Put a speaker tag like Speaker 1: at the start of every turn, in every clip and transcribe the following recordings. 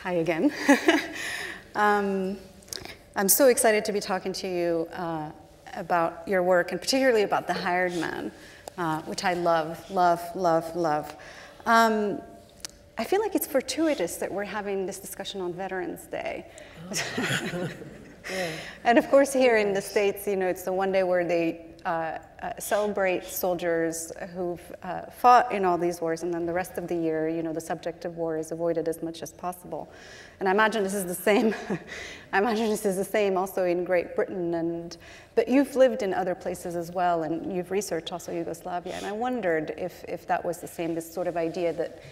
Speaker 1: Hi again. I'm so excited to be talking to you about your work, and particularly about The Hired Man, which I love, love, love, love. I feel like it's fortuitous that we're having this discussion on Veterans Day. Oh. Yeah. And of course here in the States, you know, it's the one day where they celebrate soldiers who've fought in all these wars, and then the rest of the year, you know, the subject of war is avoided as much as possible. And I imagine this is the same. I imagine this is the same also in Great Britain, but you've lived in other places as well, and you've researched also Yugoslavia. And I wondered if that was the same, this sort of idea that,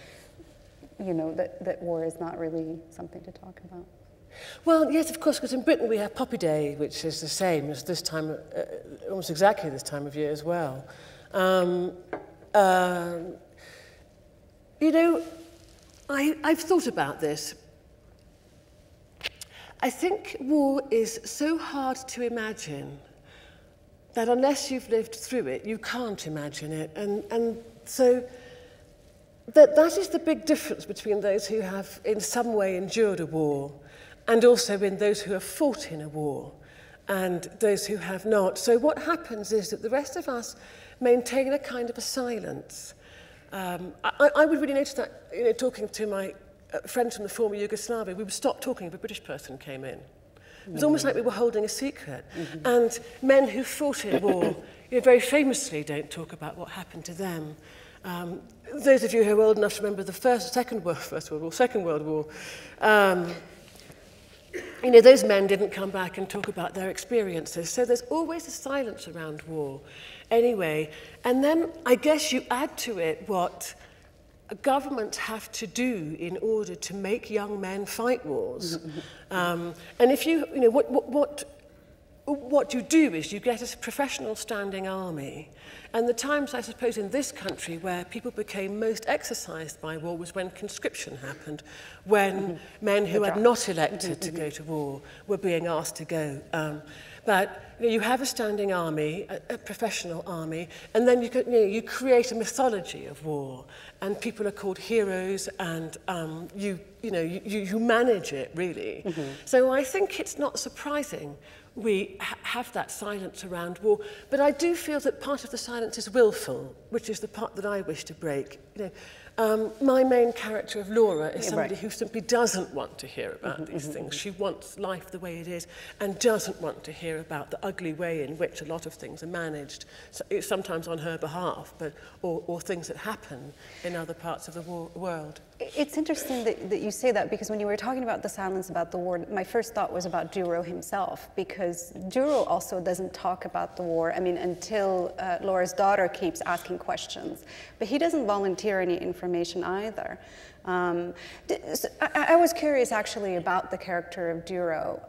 Speaker 1: you know, that war is not really something to talk about.
Speaker 2: Well, yes, of course, because in Britain we have Poppy Day, which is the same as this time, almost exactly this time of year as well. You know, I've thought about this. I think war is so hard to imagine that unless you've lived through it, you can't imagine it. And so that is the big difference between those who have in some way endured a war and also in those who have fought in a war and those who have not. So what happens is that the rest of us maintain a kind of a silence. I would really notice that, you know, talking to my friends from the former Yugoslavia, we would stop talking if a British person came in. It was almost like we were holding a secret. Mm-hmm. And men who fought in war, you know, very famously don't talk about what happened to them. Those of you who are old enough to remember the Second World War, you know, those men didn't come back and talk about their experiences. So there's always a silence around war anyway. And then I guess you add to it what governments have to do in order to make young men fight wars. And if you know, what you do is you get a professional standing army. And the times, I suppose, in this country where people became most exercised by war was when conscription happened, when men who had not elected to go to war were being asked to go. But you know, you have a standing army, a professional army, and then you create a mythology of war, and people are called heroes, and you manage it, really. So I think it's not surprising we have that silence around war. But I do feel that part of the silence is willful, which is the part that I wish to break. You know, my main character of Laura is somebody who simply doesn't want to hear about these things. She wants life the way it is and doesn't want to hear about the ugly way in which a lot of things are managed, sometimes on her behalf, or things that happen in other parts of the world.
Speaker 1: It's interesting that you say that, because when you were talking about the silence about the war, my first thought was about Duro himself, because Duro also doesn't talk about the war, I mean, until Laura's daughter keeps asking questions. But he doesn't volunteer any information either. I was curious, actually, about the character of Duro,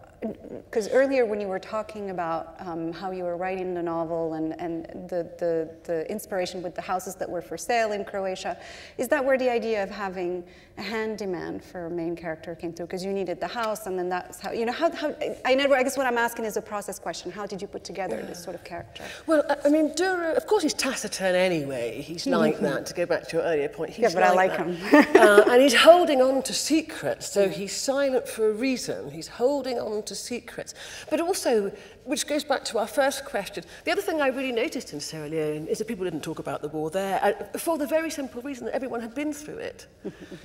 Speaker 1: because earlier when you were talking about how you were writing the novel and the inspiration with the houses that were for sale in Croatia, is that where the idea of having a handyman for a main character came through? Because you needed the house, and then that's how, you know, I guess what I'm asking is a process question. How did you put together this sort of character?
Speaker 2: Well, I mean, Duro, of course he's taciturn anyway. He's like that, to go back to your earlier point. He's
Speaker 1: but I like him.
Speaker 2: And he's holding on to secrets, so he's silent for a reason. He's holding on to secrets. But also, which goes back to our first question, the other thing I really noticed in Sierra Leone is that people didn't talk about the war there, for the very simple reason that everyone had been through it.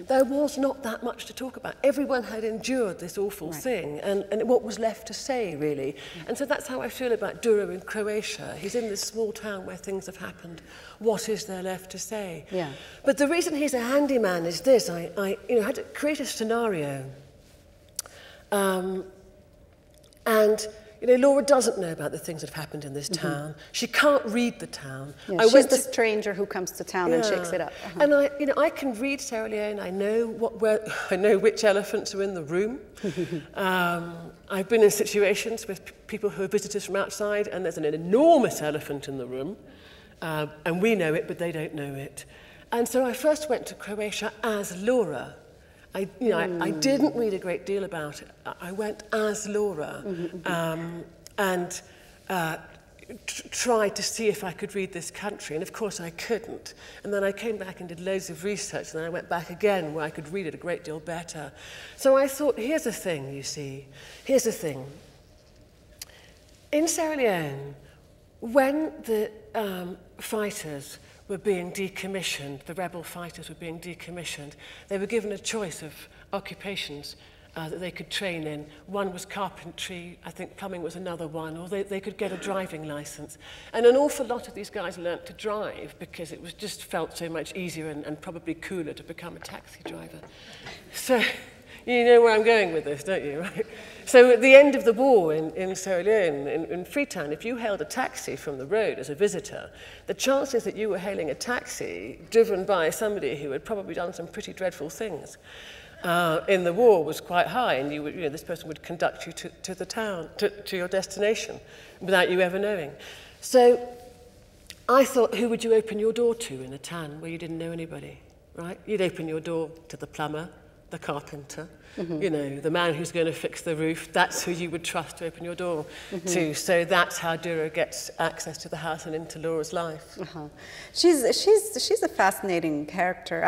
Speaker 2: There was not that much to talk about. Everyone had endured this awful thing, and what was left to say, really. And so that's how I feel about Duro in Croatia. He's in this small town where things have happened. What is there left to say? Yeah. But the reason he's a handyman is this. I had to create a scenario. And you know, Laura doesn't know about the things that have happened in this town. She can't read the town.
Speaker 1: Yeah, she's the stranger who comes to town and shakes it up.
Speaker 2: And I can read Sierra Leone. I know I know which elephants are in the room. I've been in situations with people who are visitors from outside, and there's an enormous elephant in the room, and we know it, but they don't know it. And so I first went to Croatia as Laura. I didn't read a great deal about it. I went as Laura, and tried to see if I could read this country, and of course I couldn't. And then I came back and did loads of research, and then I went back again where I could read it a great deal better. So I thought, here's the thing, you see. Here's the thing. In Sierra Leone, when the fighters were being decommissioned, the rebel fighters were being decommissioned, they were given a choice of occupations that they could train in. One was carpentry, I think plumbing was another one, or they could get a driving license. And an awful lot of these guys learnt to drive because it was just felt so much easier and probably cooler to become a taxi driver. So you know where I'm going with this, don't you? Right? So at the end of the war in Sierra Leone, in Freetown, if you hailed a taxi from the road as a visitor, the chances that you were hailing a taxi driven by somebody who had probably done some pretty dreadful things in the war was quite high, and this person would conduct you to the town, to your destination, without you ever knowing. So I thought, who would you open your door to in a town where you didn't know anybody, right? You'd open your door to the plumber, the carpenter, you know, the man who's going to fix the roof. That's who you would trust to open your door to. So that's how Duro gets access to the house and into Laura's life.
Speaker 1: She's a fascinating character.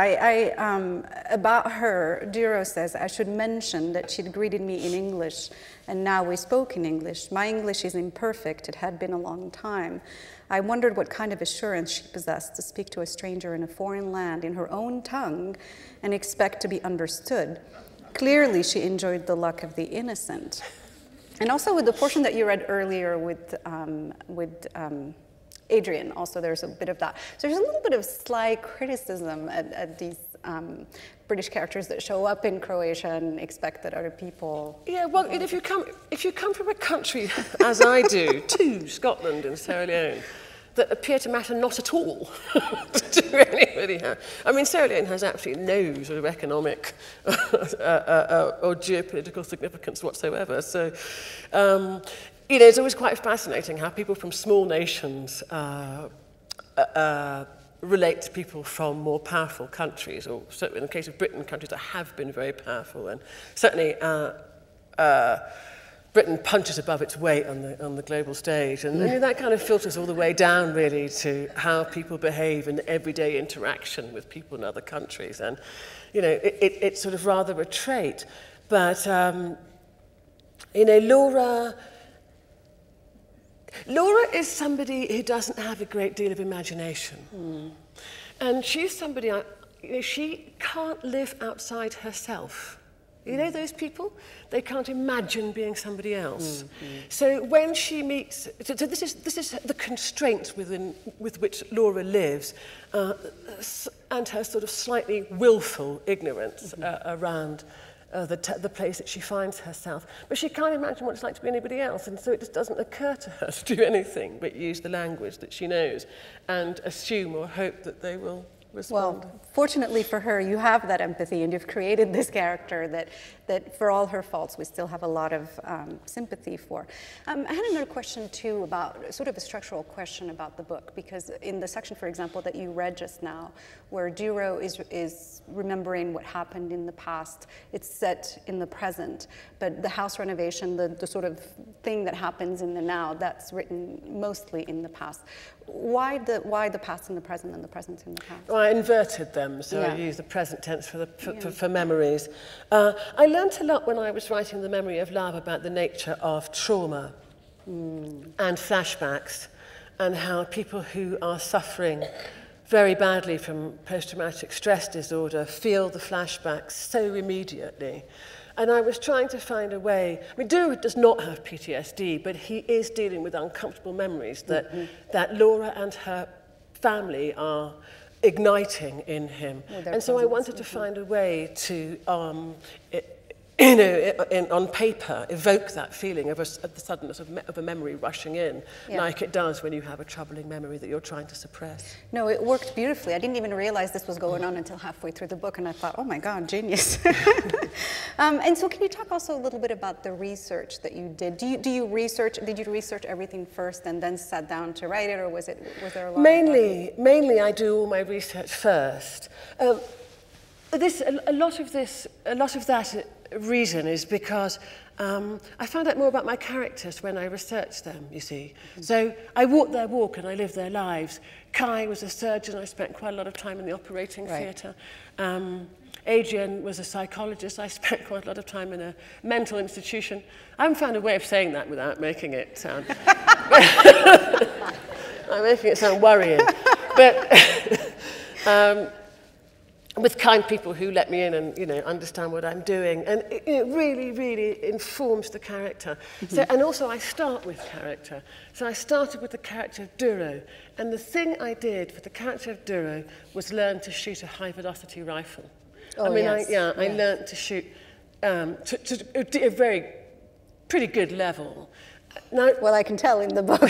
Speaker 1: About her, Duro says, I should mention that she'd greeted me in English, and now we spoke in English. My English is imperfect. It had been a long time. I wondered what kind of assurance she possessed to speak to a stranger in a foreign land in her own tongue and expect to be understood. Clearly, she enjoyed the luck of the innocent. And also with the portion that you read earlier with Adrian, also there's a bit of that. So there's a little bit of sly criticism at these British characters that show up in Croatia and expect that other people...
Speaker 2: Yeah, well, if you come from a country, as I do, to Scotland and Sierra Leone, that appear to matter not at all to anybody. I mean, Sierra Leone has absolutely no sort of economic or geopolitical significance whatsoever. So, you know, it's always quite fascinating how people from small nations relate to people from more powerful countries, or certainly in the case of Britain, countries that have been very powerful, and certainly Britain punches above its weight on the global stage, and that kind of filters all the way down really to how people behave in everyday interaction with people in other countries, and you know it's sort of rather a trait, but you know Laura is somebody who doesn't have a great deal of imagination, and she's somebody you know, she can't live outside herself. You know those people? They can't imagine being somebody else. So when she meets, so this is the constraints with which Laura lives, and her sort of slightly willful ignorance around the place that she finds herself. But she can't imagine what it's like to be anybody else, and so it just doesn't occur to her to do anything but use the language that she knows and assume or hope that they will respond.
Speaker 1: Well, fortunately for her, you have that empathy, and you've created this character that for all her faults, we still have a lot of sympathy for. I had another question, too, about sort of a structural question about the book, because in the section, for example, that you read just now, where Duro is remembering what happened in the past, it's set in the present, but the house renovation, the sort of thing that happens in the now, that's written mostly in the past. Why the past in the present and the present in the past?
Speaker 2: Well, I inverted them, so I used the present tense for memories. I learnt a lot when I was writing The Memory of Love about the nature of trauma and flashbacks, and how people who are suffering very badly from post-traumatic stress disorder feel the flashbacks so immediately. And I was trying to find a way. I mean, Duro does not have PTSD, but he is dealing with uncomfortable memories that Laura and her family are igniting in him. And so I wanted to find a way to, you know, on paper, evoke that feeling of the suddenness of a memory rushing in, like it does when you have a troubling memory that you're trying to suppress.
Speaker 1: No, it worked beautifully. I didn't even realize this was going on until halfway through the book, and I thought, oh my God, genius. And so can you talk also a little bit about the research that you did? Did you research everything first and then sat down to write it, or was there a lot
Speaker 2: Mainly I do all my research first. A lot of that reason is because I found out more about my characters when I researched them, you see. So I walked their walk and I lived their lives. Kai was a surgeon. I spent quite a lot of time in the operating theatre. Adrian was a psychologist. I spent quite a lot of time in a mental institution. I haven't found a way of saying that without making it sound... I'm making it sound worrying. But with kind people who let me in and, you know, understand what I'm doing. And it really, really informs the character. So, and also I start with character. So I started with the character of Duro. And the thing I did for the character of Duro was learn to shoot a high-velocity rifle.
Speaker 1: Oh,
Speaker 2: I mean,
Speaker 1: yes.
Speaker 2: I learned to shoot to a very, pretty good level. Now,
Speaker 1: well, I can tell in the book.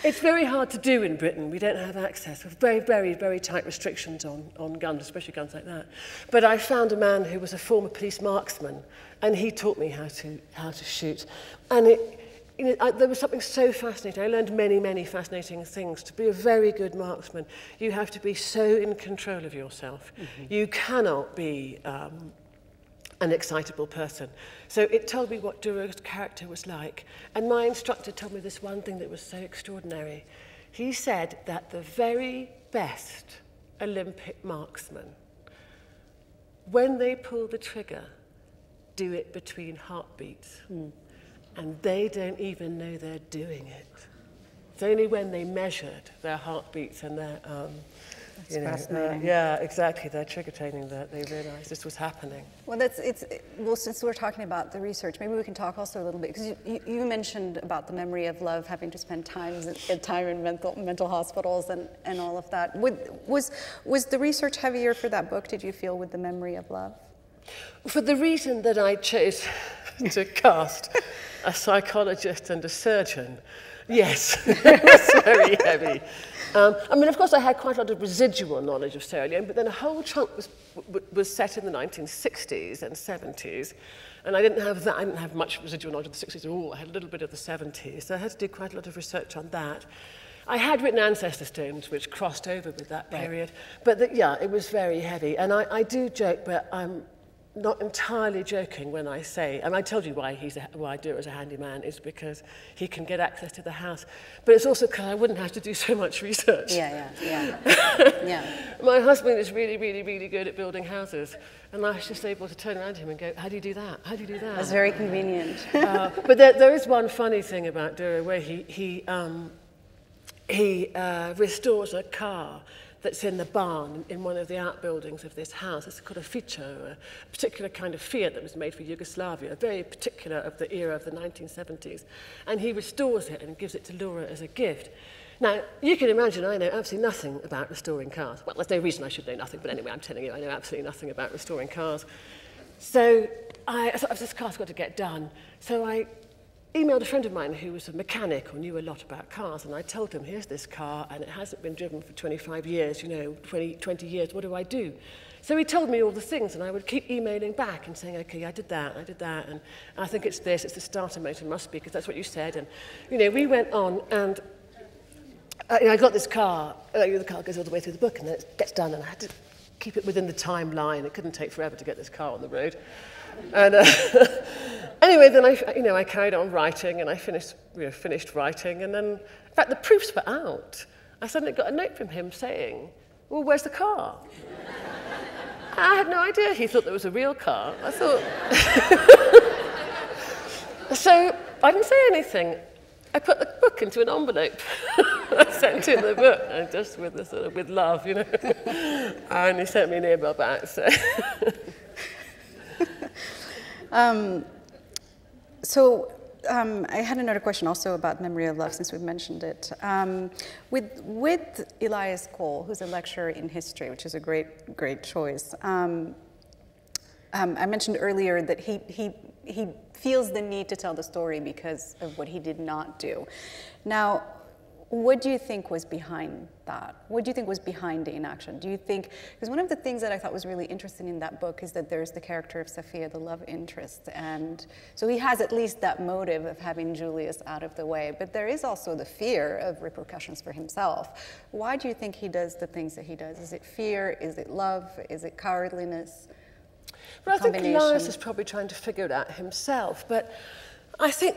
Speaker 2: It's very hard to do in Britain. We don't have access. We have very, very, very tight restrictions on guns, especially guns like that. But I found a man who was a former police marksman, and he taught me how to shoot. And there was something so fascinating. I learned many, many fascinating things. To be a very good marksman, you have to be so in control of yourself. You cannot be an excitable person. So it told me what Duro's character was like. And my instructor told me this one thing that was so extraordinary. He said that the very best Olympic marksmen, when they pull the trigger, do it between heartbeats. And they don't even know they're doing it. It's only when they measured their heartbeats and their
Speaker 1: That's fascinating.
Speaker 2: yeah, exactly. Their trigger training that they realised this was happening.
Speaker 1: Well, well, since we're talking about the research, maybe we can talk also a little bit, because you mentioned about the memory of love, having to spend time in mental hospitals and all of that. Was the research heavier for that book, did you feel, with the memory of love?
Speaker 2: For the reason that I chose to cast a psychologist and a surgeon, yes, it was very heavy. I mean, of course, I had quite a lot of residual knowledge of Sierra Leone, but then a whole chunk was set in the 1960s and 70s, and I didn't have that. I didn't have much residual knowledge of the 60s at all. I had a little bit of the 70s, so I had to do quite a lot of research on that. I had written ancestor stones, which crossed over with that period, but yeah, it was very heavy. And I do joke, but I'm not entirely joking when I say, and I told you why I do it as a handyman, is because he can get access to the house. But it's also because I wouldn't have to do so much research.
Speaker 1: Yeah.
Speaker 2: My husband is really, really, really good at building houses. And I was just able to turn around to him and go, how do you do that? How do you do that?
Speaker 1: That's very convenient.
Speaker 2: But there is one funny thing about Duro where he restores a car that's in the barn in one of the outbuildings of this house. It's called a Fico, a particular kind of Fiat that was made for Yugoslavia, very particular of the era of the 1970s. And he restores it and gives it to Laura as a gift. Now, you can imagine I know absolutely nothing about restoring cars. Well, there's no reason I should know nothing, but anyway, I'm telling you, I know absolutely nothing about restoring cars. So I thought, this car's got to get done. So I emailed a friend of mine who was a mechanic or knew a lot about cars, and I told him, here's this car, and it hasn't been driven for 25 years, 20 years, what do I do? So he told me all the things, and I would keep emailing back and saying, okay, I did that, and I think it's this, it's the starter motor, must be, because that's what you said. And, we went on, and I got this car, the car goes all the way through the book, and then it gets done, and I had to keep it within the timeline. It couldn't take forever to get this car on the road. And anyway, then I carried on writing, and I finished writing, and then, in fact, the proofs were out. I suddenly got a note from him saying, well, where's the car? I had no idea he thought there was a real car. I thought... So I didn't say anything. I put the book into an envelope. I sent him the book, and just with love, and he sent me an email back, so...
Speaker 1: I had another question also about memory of love, since we've mentioned it. With Elias Cole, who's a lecturer in history, which is a great choice. I mentioned earlier that he feels the need to tell the story because of what he did not do. Now, what do you think was behind that? What do you think was behind the inaction? Do you think, because one of the things that I thought was really interesting in that book is that there's the character of Sophia, the love interest, and so he has at least that motive of having Julius out of the way, but there is also the fear of repercussions for himself. Why do you think he does the things that he does? Is it fear? Is it love? Is it cowardliness?
Speaker 2: Well, I think Elias is probably trying to figure it out himself, but I think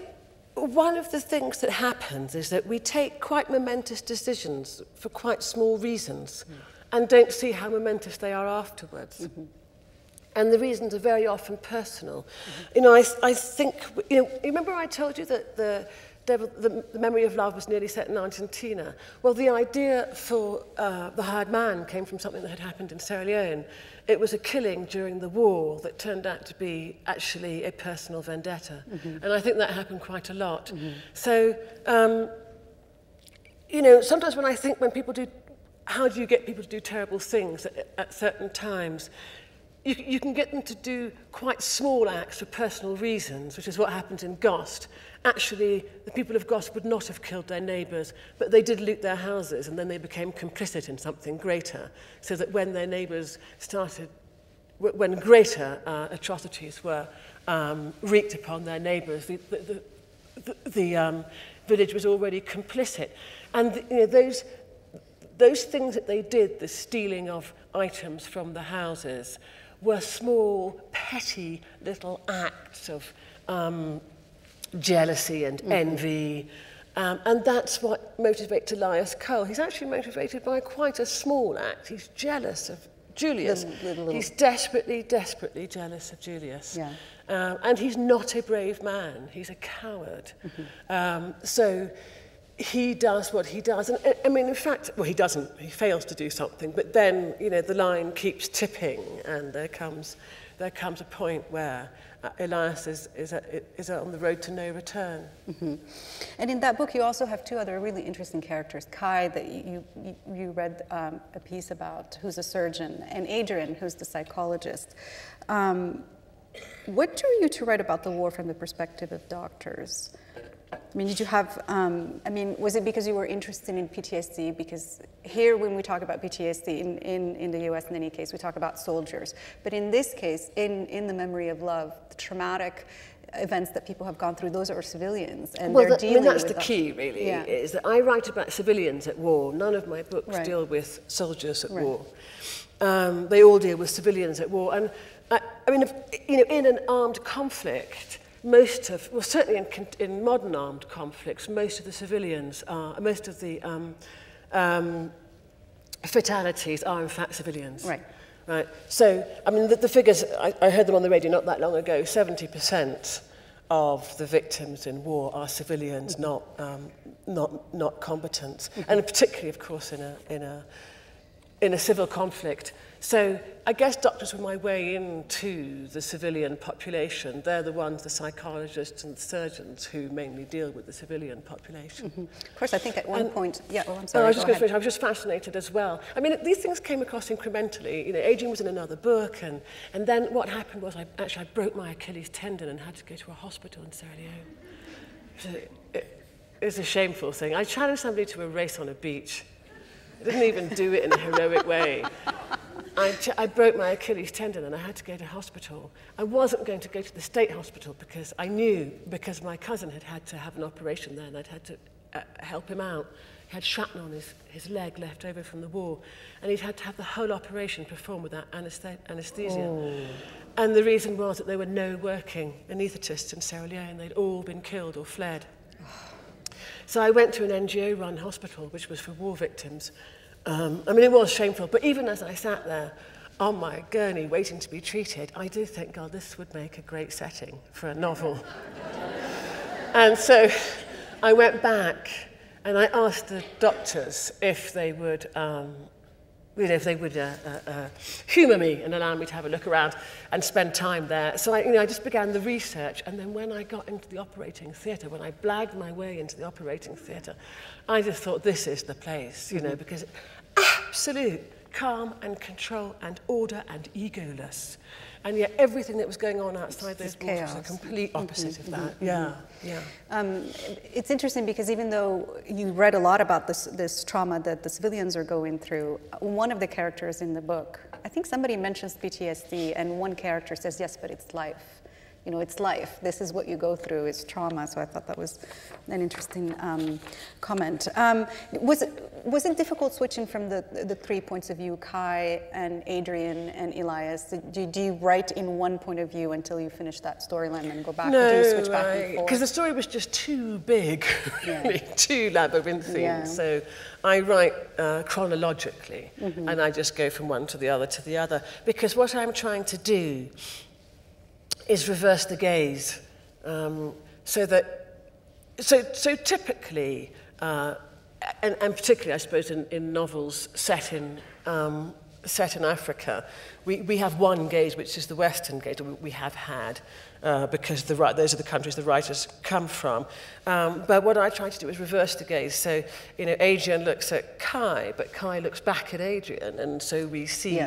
Speaker 2: one of the things that happens is that we take quite momentous decisions for quite small reasons and don't see how momentous they are afterwards. And the reasons are very often personal. You know, I think, you know, remember I told you that the Memory of Love was nearly set in Argentina? Well, the idea for The Hired Man came from something that had happened in Sierra Leone. It was a killing during the war that turned out to be actually a personal vendetta. And I think that happened quite a lot. So, you know, sometimes when people do, how do you get people to do terrible things at certain times? You can get them to do quite small acts for personal reasons, which is what happened in Gost. Actually, the people of Gost would not have killed their neighbours, but they did loot their houses, and then they became complicit in something greater, so that when their neighbours started, when greater atrocities were wreaked upon their neighbours, the village was already complicit. And you know, those things that they did, the stealing of items from the houses, were small, petty little acts of jealousy and envy. And that's what motivates Elias Cole. He's actually motivated by quite a small act. He's jealous of Julius. He's desperately, desperately jealous of Julius. Yeah. And he's not a brave man. He's a coward. So he does what he does. And I mean, in fact, well, he doesn't. He fails to do something. But then, you know, the line keeps tipping, and there comes a point where Elias is on the road to no return.
Speaker 1: And in that book, you also have two other really interesting characters. Kai, that you read a piece about, who's a surgeon, and Adrian, who's the psychologist. What drew you to write about the war from the perspective of doctors? I mean, did you have, I mean, was it because you were interested in PTSD? Because here, when we talk about PTSD in the US, in any case, we talk about soldiers. But in this case, in the Memory of Love, the traumatic events that people have gone through, those are civilians. And
Speaker 2: well,
Speaker 1: they're dealing
Speaker 2: that's
Speaker 1: with
Speaker 2: the key, really, is that I write about civilians at war. None of my books deal with soldiers at war. They all deal with civilians at war. And I mean, you know, in an armed conflict, certainly in modern armed conflicts, most of the civilians are, most of the fatalities are in fact civilians. Right. So, I mean, the figures, I heard them on the radio not that long ago, 70% of the victims in war are civilians, not combatants. And particularly, of course, in a civil conflict. So I guess doctors were my way into the civilian population. They're the ones, the psychologists and the surgeons, who mainly deal with the civilian population.
Speaker 1: Of course, I think at one point, I'm sorry.
Speaker 2: I was just going to finish. I was just fascinated as well. I mean, these things came across incrementally. You know, Adrian was in another book, and then what happened was I broke my Achilles tendon and had to go to a hospital in Sierra Leone. It was a shameful thing. I challenged somebody to a race on a beach. I didn't even do it in a heroic way. I broke my Achilles tendon and I had to go to hospital. I wasn't going to go to the state hospital because I knew, because my cousin had to have an operation there and I'd had to help him out. He had shrapnel on his leg left over from the war, and he'd had to have the whole operation performed without anesthesia. Oh. And the reason was that there were no working anaesthetists in Sierra Leone. They'd all been killed or fled. So I went to an NGO-run hospital, which was for war victims. I mean, it was shameful, but even as I sat there on my gurney waiting to be treated, I did think, God, this would make a great setting for a novel. And so I went back and I asked the doctors if they would humour me and allow me to have a look around and spend time there. So I just began the research, and then when I got into the operating theatre, when I blagged my way into the operating theatre, I just thought, this is the place, because absolute calm and control and order and egoless. And yet everything that was going on outside those walls was the complete opposite of that. Yeah.
Speaker 1: It's interesting because even though you read a lot about this trauma that the civilians are going through, one of the characters in the book, I think somebody mentions PTSD, and one character says, yes, but it's life. You know, it's life. This is what you go through. It's trauma. So I thought that was an interesting comment. Was it difficult switching from the 3 points of view, Kai and Adrian and Elias? Do you write in one point of view until you finish that storyline and go back?
Speaker 2: No,
Speaker 1: do you switch back and forth?
Speaker 2: Because the story was just too big, really, too labyrinthine.
Speaker 1: Yeah.
Speaker 2: So I write chronologically, and I just go from one to the other, because what I'm trying to do is reverse the gaze, so typically, and particularly, I suppose, in novels set in Africa, we have one gaze, which is the Western gaze, we have had, because those are the countries the writers come from. But what I try to do is reverse the gaze. So, you know, Adrian looks at Kai, but Kai looks back at Adrian, and so we see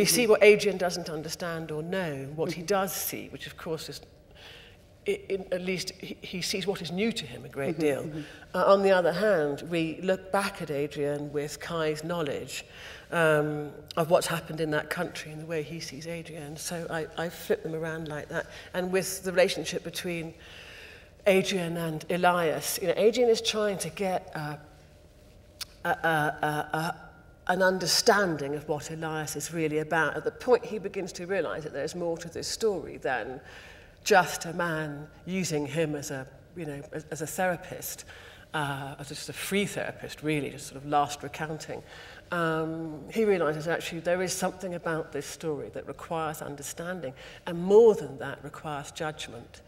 Speaker 2: see what Adrian doesn't understand or know, what he does see, which of course is, at least he sees what is new to him a great deal. On the other hand, we look back at Adrian with Kai's knowledge of what's happened in that country and the way he sees Adrian. So I flip them around like that. And with the relationship between Adrian and Elias, you know, Adrian is trying to get an understanding of what Elias is really about. At the point he begins to realize that there's more to this story than just a man using him as a, you know, as a therapist, as just a free therapist, really, just sort of last recounting. He realizes actually there is something about this story that requires understanding, and more than that, requires judgment.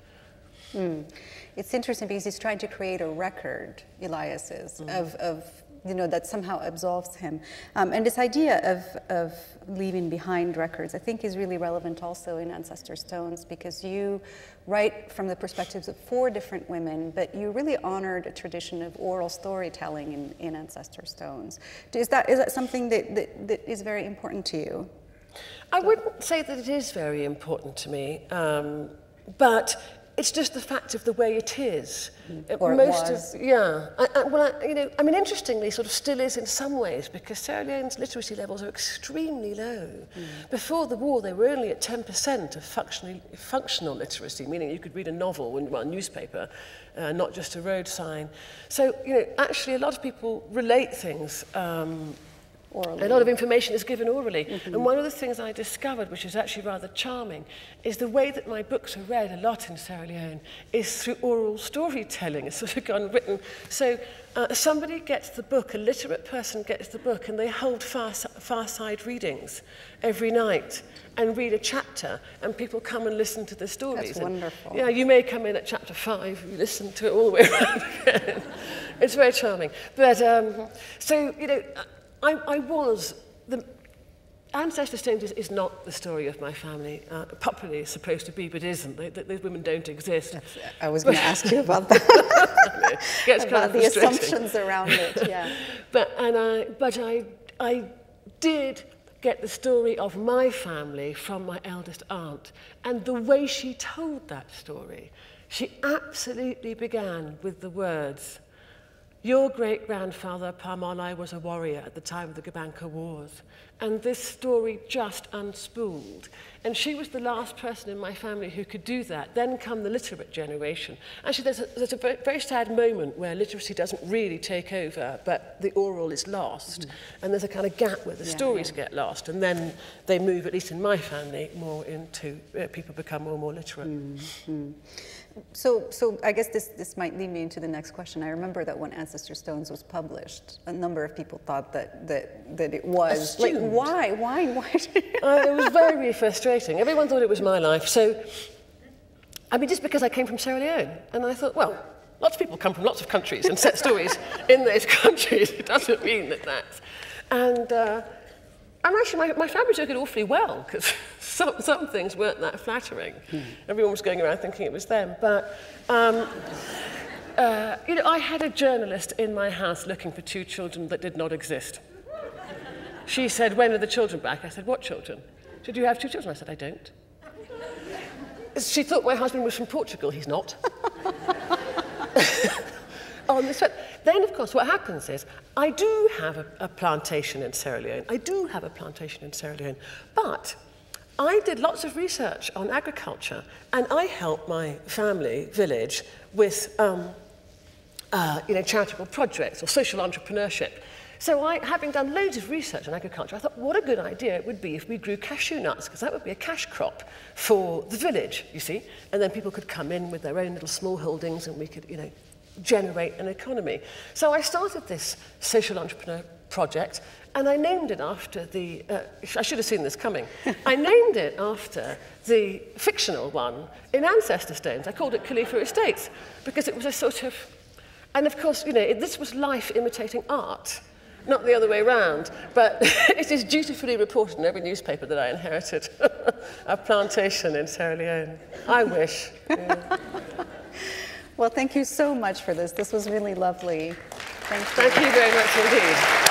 Speaker 1: It's interesting because he's trying to create a record, Elias is, of you know, that somehow absolves him. And this idea of leaving behind records, I think, is really relevant also in Ancestor Stones, because you write from the perspectives of 4 different women, but you really honored a tradition of oral storytelling in Ancestor Stones. Is that something that is very important to you?
Speaker 2: I wouldn't say that it is very important to me, but it's just the fact of the way it is.
Speaker 1: Or
Speaker 2: Most
Speaker 1: it was.
Speaker 2: of, yeah. You know, I mean, interestingly, sort of still is in some ways, because Sierra Leone's literacy levels are extremely low. Before the war, they were only at 10% of functional literacy, meaning you could read a novel, a newspaper, not just a road sign. So, you know, actually, a lot of people relate things.
Speaker 1: Orally.
Speaker 2: A lot of information is given orally. And one of the things I discovered, which is actually rather charming, is the way that my books are read a lot in Sierra Leone is through oral storytelling. It's sort of gone written. So somebody gets the book, a literate person gets the book, and they hold far-side readings every night and read a chapter, and people come and listen to the stories.
Speaker 1: That's wonderful.
Speaker 2: Yeah, you may come in at chapter 5, you listen to it all the way around again. It's very charming. But, so, you know, the Ancestor Stones is not the story of my family. Popularly it's supposed to be, but isn't. Those women don't exist.
Speaker 1: I was going to ask you about that.
Speaker 2: About
Speaker 1: the assumptions around it, yeah.
Speaker 2: But I did get the story of my family from my eldest aunt. And the way she told that story, she absolutely began with the words, "Your great-grandfather, Parmolai, was a warrior at the time of the Gabanka Wars." And this story just unspooled. And she was the last person in my family who could do that. Then come the literate generation. Actually, there's a very sad moment where literacy doesn't really take over, but the oral is lost. And there's a kind of gap where the stories get lost. And then they move, at least in my family, more into, people become more and more literate.
Speaker 1: So I guess this might lead me into the next question. I remember that when Ancestor Stones was published, a number of people thought that it was.
Speaker 2: Assumed.
Speaker 1: Like, why?
Speaker 2: It was very frustrating. Everyone thought it was my life. So, I mean, just because I came from Sierra Leone, and I thought, well, lots of people come from lots of countries and set stories in those countries. It doesn't mean that that's... And actually, my family took it awfully well, because some things weren't that flattering. Everyone was going around thinking it was them. But, you know, I had a journalist in my house looking for 2 children that did not exist. She said, "When are the children back?" I said, "What children?" She said, "Do you have 2 children?" I said, "I don't." She thought my husband was from Portugal. He's not. Then, of course, what happens is, I do have a plantation in Sierra Leone. I do have a plantation in Sierra Leone. But I did lots of research on agriculture, and I helped my family village with charitable projects or social entrepreneurship. So having done loads of research on agriculture, I thought what a good idea it would be if we grew cashew nuts, because that would be a cash crop for the village, you see, and then people could come in with their own little small holdings and we could, generate an economy. So I started this social entrepreneur project, and I named it after the, I should have seen this coming, I named it after the fictional one in Ancestor Stones. I called it Khalifa Estates, because it was a sort of, and of course, this was life imitating art, not the other way around, but it is dutifully reported in every newspaper that I inherited a plantation in Sierra Leone. I wish. Yeah.
Speaker 1: Well, thank you so much for this. This was really lovely. Thank you.
Speaker 2: Thank you very much indeed.